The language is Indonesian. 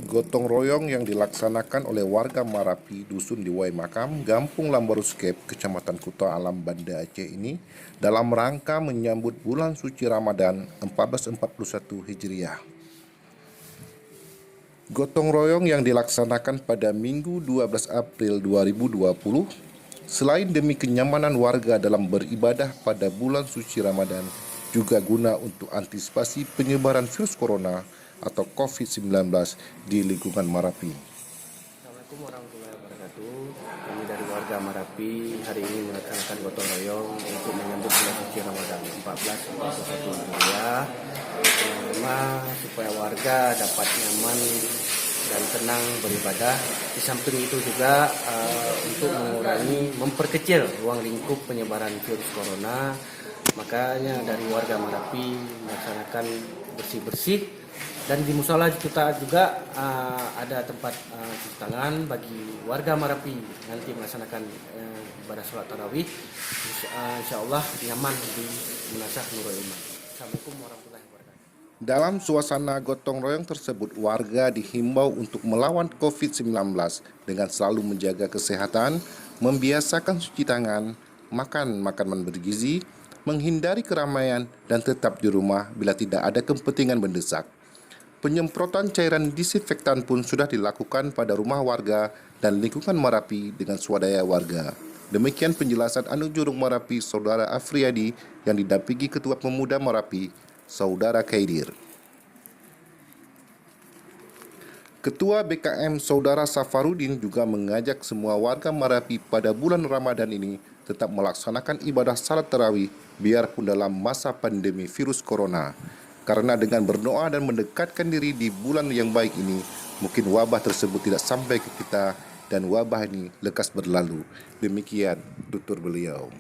Gotong royong yang dilaksanakan oleh warga Marapi, Dusun Diwai Makam, Gampung Lambaruskep, Kecamatan Kuta Alam, Banda Aceh ini dalam rangka menyambut bulan suci Ramadan 1441 Hijriah. Gotong royong yang dilaksanakan pada Minggu 12 April 2020 selain demi kenyamanan warga dalam beribadah pada bulan suci Ramadan, juga guna untuk antisipasi penyebaran virus corona atau COVID-19 di lingkungan Marapi. Assalamualaikum warahmatullahi wabarakatuh. Kami dari warga Marapi hari ini melaksanakan gotong royong untuk menyambut bulan suci Ramadan 1441 Hijriah. Memang supaya warga dapat nyaman dan tenang beribadah. Di samping itu juga untuk memperkecil ruang lingkup penyebaran virus corona. Makanya dari warga Marapi melaksanakan bersih-bersih. Dan di musola kita juga ada tempat cuci tangan bagi warga Marapi nanti melaksanakan ibadah sholat tarawih. Insya Allah nyaman di Munasah Nurul Iman. Assalamualaikum warahmatullahi wabarakatuh. Dalam suasana gotong royong tersebut, warga dihimbau untuk melawan COVID-19 dengan selalu menjaga kesehatan, membiasakan cuci tangan, makan makanan bergizi, menghindari keramaian, dan tetap di rumah bila tidak ada kepentingan mendesak. Penyemprotan cairan disinfektan pun sudah dilakukan pada rumah warga dan lingkungan Marapi dengan swadaya warga. Demikian penjelasan Anu Jurung Marapi, Saudara Afriyadi, yang didampingi Ketua Pemuda Marapi, Saudara Kaidir. Ketua BKM Saudara Safarudin juga mengajak semua warga Marapi pada bulan Ramadan ini tetap melaksanakan ibadah salat tarawih biarpun dalam masa pandemi virus corona. Karena dengan berdoa dan mendekatkan diri di bulan yang baik ini, mungkin wabah tersebut tidak sampai ke kita dan wabah ini lekas berlalu. Demikian tutur beliau.